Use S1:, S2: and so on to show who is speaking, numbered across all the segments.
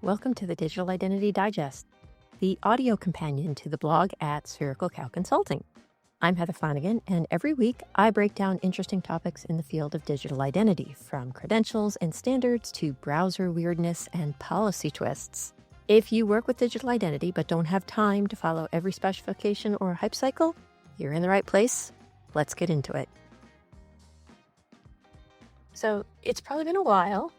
S1: Welcome to the Digital Identity Digest, the audio companion to the blog at Spherical Cow Consulting. I'm Heather Flanagan, and every week I break down interesting topics in the field of digital identity, from credentials and standards to browser weirdness and policy twists. If you work with digital identity but don't have time to follow every specification or hype cycle, you're in the right place. Let's get into it. So it's probably been a while,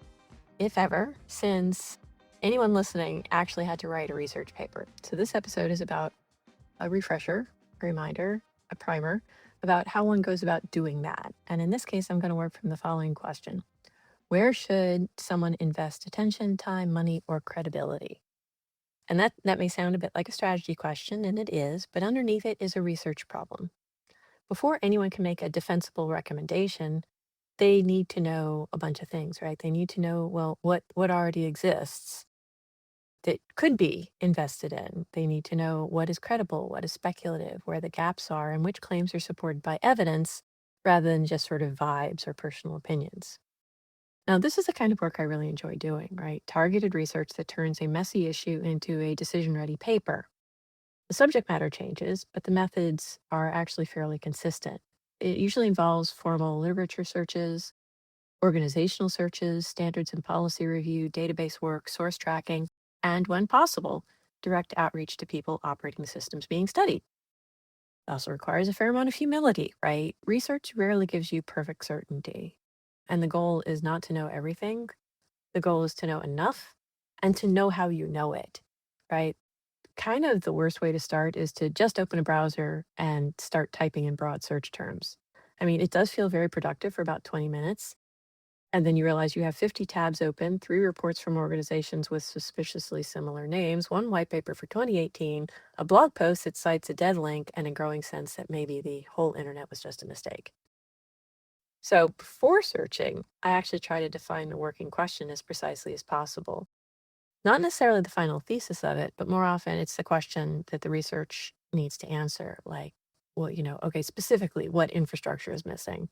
S1: if ever, since anyone listening actually had to write a research paper. So this episode is about a refresher, a reminder, a primer about how one goes about doing that. And in this case, I'm going to work from the following question. Where should someone invest attention, time, money, or credibility? And that may sound a bit like a strategy question, and it is, but underneath it is a research problem. Before anyone can make a defensible recommendation, they need to know a bunch of things, right? They need to know, well, what already exists that could be invested in. They need to know what is credible, what is speculative, where the gaps are, and which claims are supported by evidence rather than just sort of vibes or personal opinions. Now, this is the kind of work I really enjoy doing, right? Targeted research that turns a messy issue into a decision ready paper. The subject matter changes, but the methods are actually fairly consistent. It usually involves formal literature searches, organizational searches, standards and policy review, database work, source tracking, and when possible, direct outreach to people operating the systems being studied. It also requires a fair amount of humility, right? Research rarely gives you perfect certainty. And the goal is not to know everything. The goal is to know enough and to know how you know it, right? Kind of the worst way to start is to just open a browser and start typing in broad search terms. I mean, it does feel very productive for about 20 minutes. And then you realize you have 50 tabs open, 3 reports from organizations with suspiciously similar names, 1 white paper for 2018, a blog post that cites a dead link, and a growing sense that maybe the whole internet was just a mistake. So before searching, I actually try to define the working question as precisely as possible. Not necessarily the final thesis of it, but more often it's the question that the research needs to answer, like, well, okay, specifically, what infrastructure is missing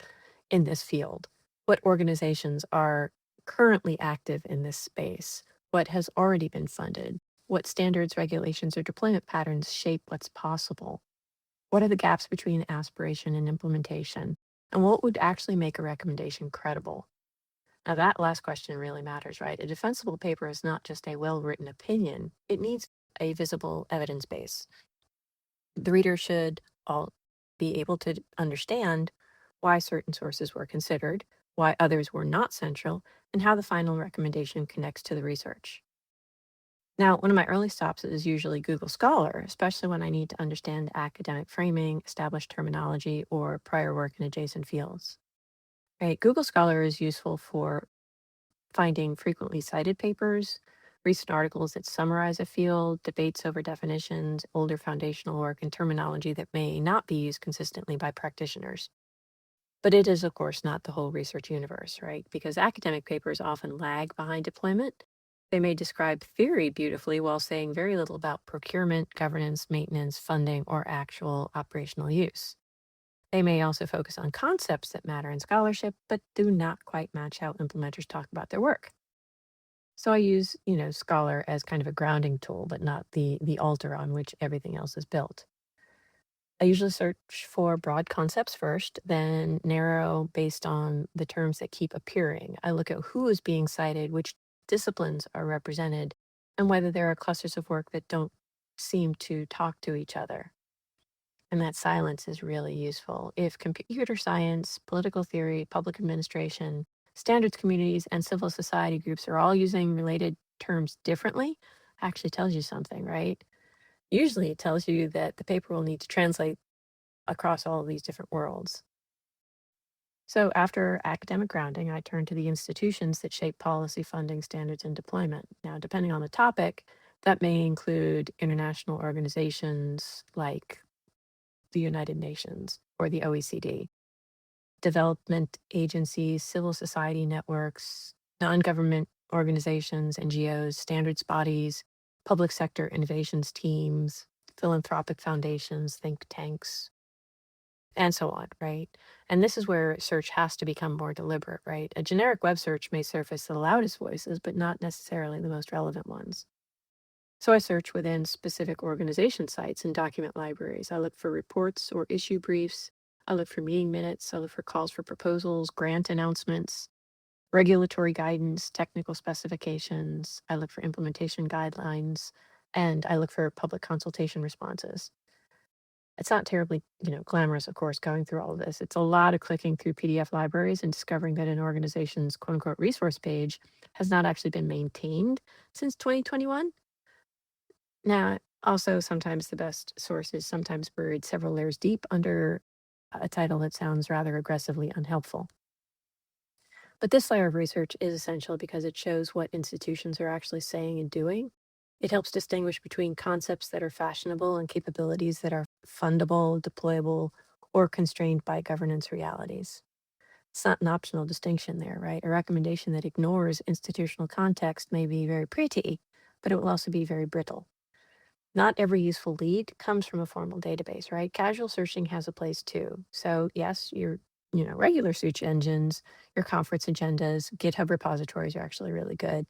S1: in this field? What organizations are currently active in this space? What has already been funded? What standards, regulations, or deployment patterns shape what's possible? What are the gaps between aspiration and implementation? And what would actually make a recommendation credible? Now, that last question really matters, right? A defensible paper is not just a well written opinion, it needs a visible evidence base. The reader should all be able to understand why certain sources were considered, why others were not central, and how the final recommendation connects to the research. Now, one of my early stops is usually Google Scholar, especially when I need to understand academic framing, established terminology, or prior work in adjacent fields. Right? Google Scholar is useful for finding frequently cited papers, recent articles that summarize a field, debates over definitions, older foundational work, and terminology that may not be used consistently by practitioners. But it is, of course, not the whole research universe, right? Because academic papers often lag behind deployment. They may describe theory beautifully while saying very little about procurement, governance, maintenance, funding, or actual operational use. They may also focus on concepts that matter in scholarship, but do not quite match how implementers talk about their work. So I use, Scholar as kind of a grounding tool, but not the altar on which everything else is built. I usually search for broad concepts first, then narrow based on the terms that keep appearing. I look at who is being cited, which disciplines are represented, and whether there are clusters of work that don't seem to talk to each other. And that silence is really useful. If computer science, political theory, public administration, standards communities, and civil society groups are all using related terms differently, actually tells you something, right? Usually it tells you that the paper will need to translate across all of these different worlds. So after academic grounding, I turn to the institutions that shape policy, funding, standards, and deployment. Now, depending on the topic, that may include international organizations like the United Nations or the OECD, development agencies, civil society networks, non government organizations, NGOs, standards bodies, public sector innovations teams, philanthropic foundations, think tanks. and so on, right? And this is where search has to become more deliberate, right? A generic web search may surface the loudest voices, but not necessarily the most relevant ones. So I search within specific organization sites and document libraries. I look for reports or issue briefs. I look for meeting minutes. I look for calls for proposals, grant announcements, regulatory guidance, technical specifications. I look for implementation guidelines, and I look for public consultation responses. It's not terribly, glamorous, of course, going through all of this. It's a lot of clicking through PDF libraries and discovering that an organization's quote unquote resource page has not actually been maintained since 2021. Now, also, sometimes the best source is sometimes buried several layers deep under a title that sounds rather aggressively unhelpful. But this layer of research is essential because it shows what institutions are actually saying and doing. It helps distinguish between concepts that are fashionable and capabilities that are fundable, deployable, or constrained by governance realities. It's not an optional distinction there, right? A recommendation that ignores institutional context may be very pretty, but it will also be very brittle. Not every useful lead comes from a formal database, right? Casual searching has a place too. So yes, your regular search engines, your conference agendas, GitHub repositories are actually really good.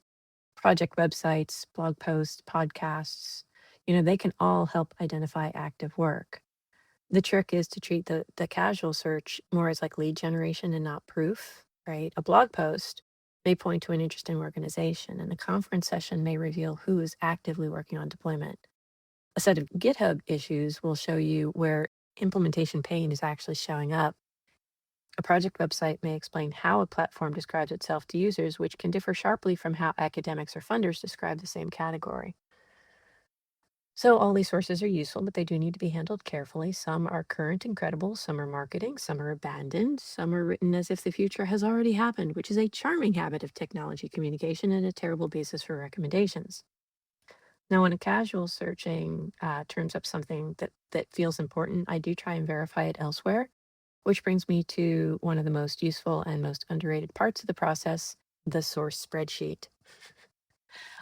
S1: Project websites, blog posts, podcasts, they can all help identify active work. The trick is to treat the casual search more as like lead generation and not proof, right? A blog post may point to an interesting organization, and a conference session may reveal who is actively working on deployment. A set of GitHub issues will show you where implementation pain is actually showing up. A project website may explain how a platform describes itself to users, which can differ sharply from how academics or funders describe the same category. So all these sources are useful, but they do need to be handled carefully. Some are current and credible, some are marketing, some are abandoned, some are written as if the future has already happened, which is a charming habit of technology communication and a terrible basis for recommendations. Now, when a casual searching turns up something that feels important, I do try and verify it elsewhere, which brings me to one of the most useful and most underrated parts of the process, the source spreadsheet.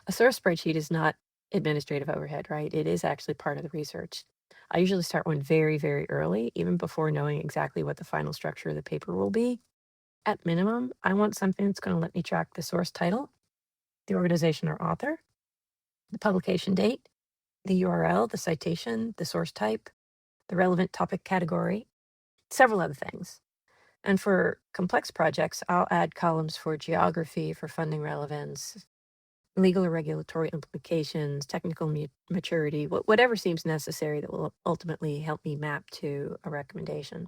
S1: A source spreadsheet is not administrative overhead, right? It is actually part of the research. I usually start one very, very early, even before knowing exactly what the final structure of the paper will be. At minimum, I want something that's going to let me track the source title, the organization or author, the publication date, the URL, the citation, the source type, the relevant topic category, several other things. And for complex projects, I'll add columns for geography, for funding relevance, legal or regulatory implications, technical maturity, whatever seems necessary that will ultimately help me map to a recommendation.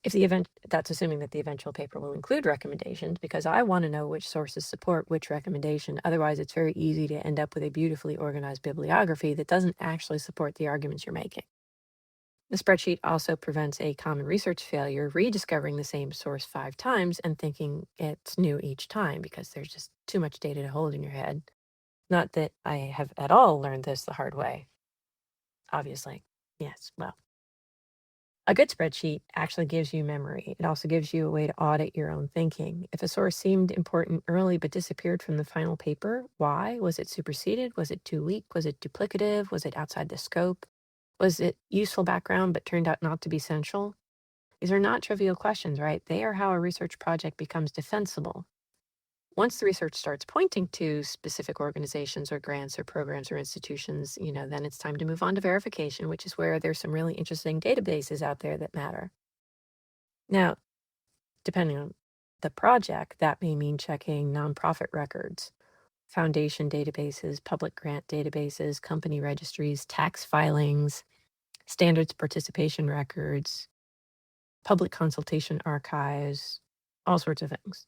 S1: That's assuming that the eventual paper will include recommendations, because I want to know which sources support which recommendation. Otherwise, it's very easy to end up with a beautifully organized bibliography that doesn't actually support the arguments you're making. The spreadsheet also prevents a common research failure, rediscovering the same source 5 times and thinking it's new each time, because there's just too much data to hold in your head. Not that I have at all learned this the hard way, obviously. Yes, well, a good spreadsheet actually gives you memory. It also gives you a way to audit your own thinking. If a source seemed important early but disappeared from the final paper, why? Was it superseded? Was it too weak? Was it duplicative? Was it outside the scope? Was it useful background but turned out not to be central? These are not trivial questions, right? They are how a research project becomes defensible. Once the research starts pointing to specific organizations or grants or programs or institutions, then it's time to move on to verification, which is where there's some really interesting databases out there that matter. Now, depending on the project, that may mean checking nonprofit records, foundation databases, public grant databases, company registries, tax filings, standards participation records, public consultation archives, all sorts of things.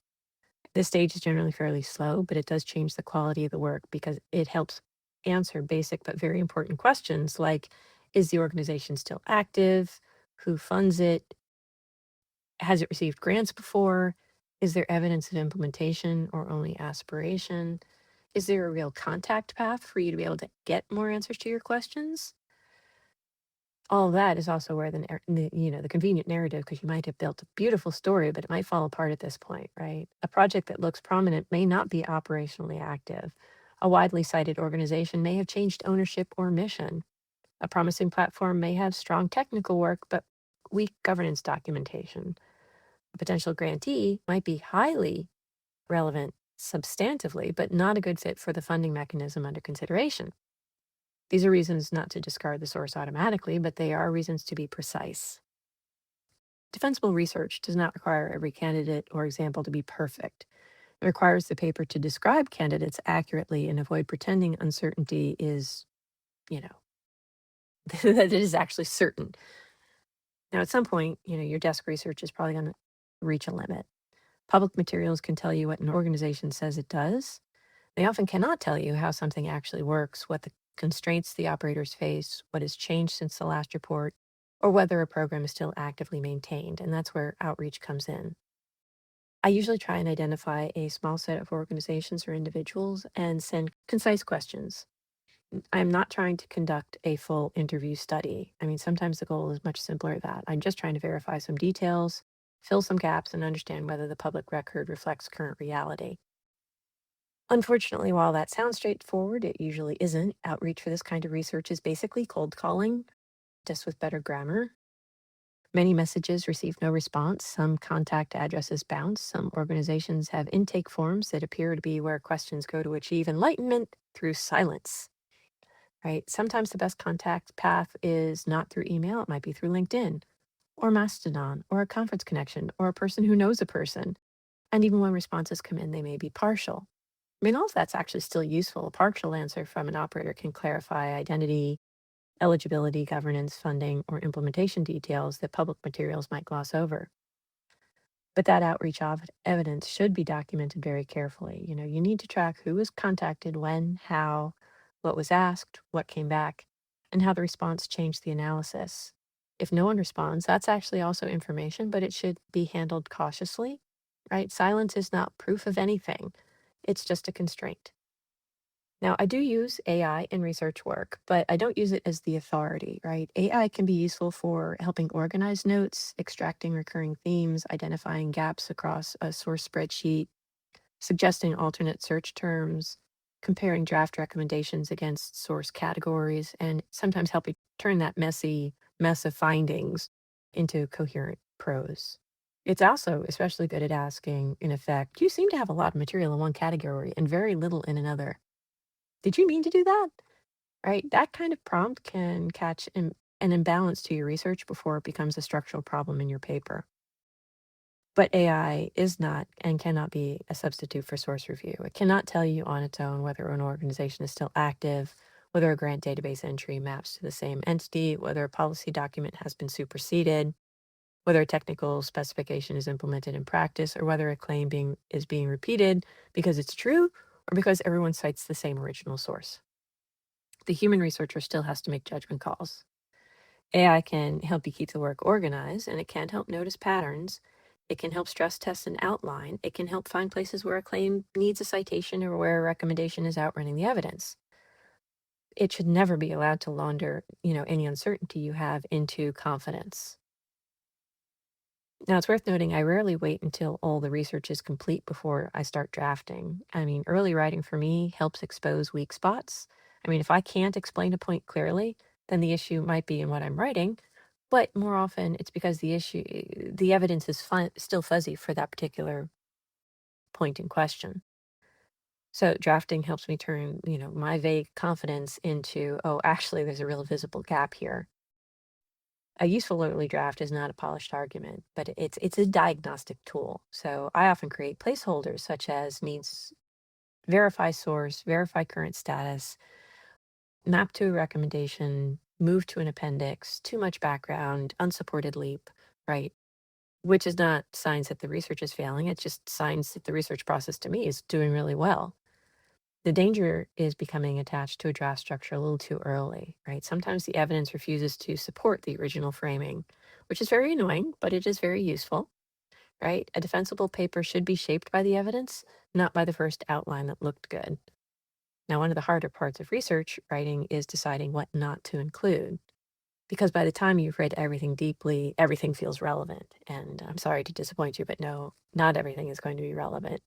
S1: This stage is generally fairly slow, but it does change the quality of the work because it helps answer basic but very important questions like, is the organization still active? Who funds it? Has it received grants before? Is there evidence of implementation or only aspiration? Is there a real contact path for you to be able to get more answers to your questions? All of that is also where the convenient narrative, because you might have built a beautiful story, but it might fall apart at this point, right? A project that looks prominent may not be operationally active. A widely cited organization may have changed ownership or mission. A promising platform may have strong technical work, but weak governance documentation. A potential grantee might be highly relevant substantively, but not a good fit for the funding mechanism under consideration. These are reasons not to discard the source automatically, but they are reasons to be precise. Defensible research does not require every candidate or example to be perfect. It requires the paper to describe candidates accurately and avoid pretending uncertainty is, you know, that it is actually certain. Now, at some point, your desk research is probably going to reach a limit. Public materials can tell you what an organization says it does. They often cannot tell you how something actually works, what the constraints the operators face, what has changed since the last report, or whether a program is still actively maintained. And that's where outreach comes in. I usually try and identify a small set of organizations or individuals and send concise questions. I'm not trying to conduct a full interview study. I mean, sometimes the goal is much simpler than that. I'm just trying to verify some details, fill some gaps, and understand whether the public record reflects current reality. Unfortunately, while that sounds straightforward, it usually isn't. Outreach for this kind of research is basically cold calling, just with better grammar. Many messages receive no response. Some contact addresses bounce. Some organizations have intake forms that appear to be where questions go to achieve enlightenment through silence. Right? Sometimes the best contact path is not through email. It might be through LinkedIn or Mastodon or a conference connection or a person who knows a person. And even when responses come in, they may be partial. I mean, all of that's actually still useful. A partial answer from an operator can clarify identity, eligibility, governance, funding, or implementation details that public materials might gloss over. But that outreach evidence should be documented very carefully. You need to track who was contacted, when, how, what was asked, what came back, and how the response changed the analysis. If no one responds, that's actually also information, but it should be handled cautiously, right? Silence is not proof of anything. It's just a constraint. Now, I do use AI in research work, but I don't use it as the authority, right? AI can be useful for helping organize notes, extracting recurring themes, identifying gaps across a source spreadsheet, suggesting alternate search terms, comparing draft recommendations against source categories, and sometimes helping turn that messy mess of findings into coherent prose. It's also especially good at asking, in effect, you seem to have a lot of material in one category and very little in another. Did you mean to do that? Right? That kind of prompt can catch an imbalance to your research before it becomes a structural problem in your paper. But AI is not and cannot be a substitute for source review. It cannot tell you on its own whether an organization is still active, whether a grant database entry maps to the same entity, whether a policy document has been superseded, whether a technical specification is implemented in practice, or whether a claim is being repeated because it's true or because everyone cites the same original source. The human researcher still has to make judgment calls. AI can help you keep the work organized, and it can help notice patterns. It can help stress test an outline. It can help find places where a claim needs a citation or where a recommendation is outrunning the evidence. It should never be allowed to launder, any uncertainty you have into confidence. Now, it's worth noting I rarely wait until all the research is complete before I start drafting. I mean, early writing for me helps expose weak spots. I mean, if I can't explain a point clearly, then the issue might be in what I'm writing, but more often it's because the evidence is still fuzzy for that particular point in question. So drafting helps me turn, my vague confidence into, oh, actually, there's a real visible gap here. A useful early draft is not a polished argument, but it's a diagnostic tool. So I often create placeholders such as needs verify source, verify current status, map to a recommendation, move to an appendix, too much background, unsupported leap, right? Which is not signs that the research is failing. It's just signs that the research process to me is doing really well. The danger is becoming attached to a draft structure a little too early, right? Sometimes the evidence refuses to support the original framing, which is very annoying, but it is very useful, right? A defensible paper should be shaped by the evidence, not by the first outline that looked good. Now, one of the harder parts of research writing is deciding what not to include, because by the time you've read everything deeply, everything feels relevant. And I'm sorry to disappoint you, but no, not everything is going to be relevant.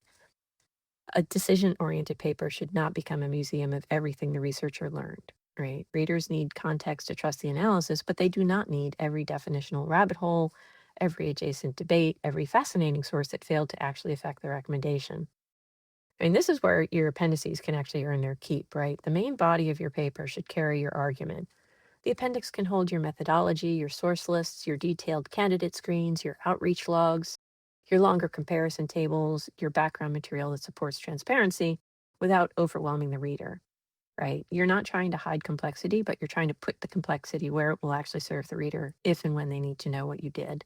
S1: A decision-oriented paper should not become a museum of everything the researcher learned. right? Readers need context to trust the analysis, but they do not need every definitional rabbit hole, every adjacent debate, every fascinating source that failed to actually affect the recommendation. I mean, this is where your appendices can actually earn their keep, right? The main body of your paper should carry your argument. The appendix can hold your methodology, your source lists, your detailed candidate screens, your outreach logs, your longer comparison tables, your background material that supports transparency without overwhelming the reader, right? You're not trying to hide complexity, but you're trying to put the complexity where it will actually serve the reader if and when they need to know what you did.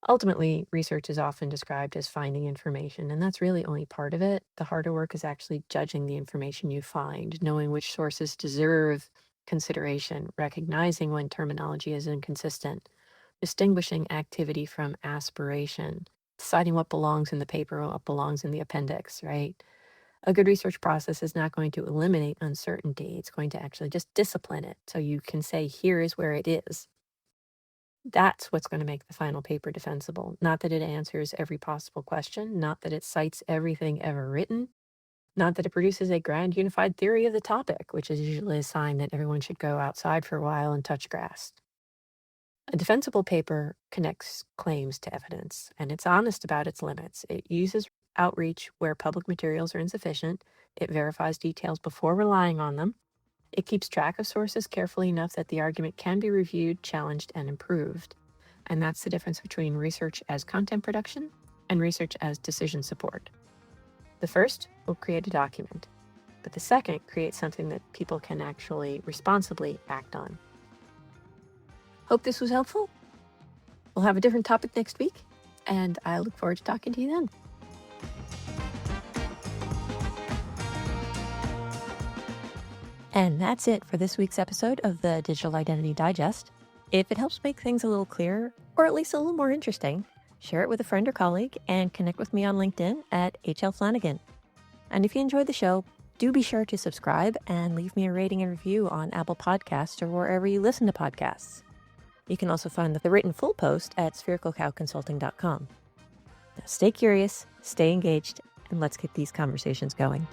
S1: Ultimately, research is often described as finding information, and that's really only part of it. The harder work is actually judging the information you find, knowing which sources deserve consideration, recognizing when terminology is inconsistent, distinguishing activity from aspiration, deciding what belongs in the paper and what belongs in the appendix, right? A good research process is not going to eliminate uncertainty. It's going to actually just discipline it so you can say, here is where it is. That's what's going to make the final paper defensible. Not that it answers every possible question, not that it cites everything ever written, not that it produces a grand unified theory of the topic, which is usually a sign that everyone should go outside for a while and touch grass. A defensible paper connects claims to evidence, and it's honest about its limits. It uses outreach where public materials are insufficient. It verifies details before relying on them. It keeps track of sources carefully enough that the argument can be reviewed, challenged, and improved. And that's the difference between research as content production and research as decision support. The first will create a document, but the second creates something that people can actually responsibly act on. Hope this was helpful. We'll have a different topic next week, and I look forward to talking to you then. And that's it for this week's episode of the Digital Identity Digest. If it helps make things a little clearer, or at least a little more interesting, share it with a friend or colleague and connect with me on LinkedIn at HL Flanagan. And if you enjoyed the show, do be sure to subscribe and leave me a rating and review on Apple Podcasts or wherever you listen to podcasts. You can also find the written full post at sphericalcowconsulting.com. Now stay curious, stay engaged, and let's get these conversations going.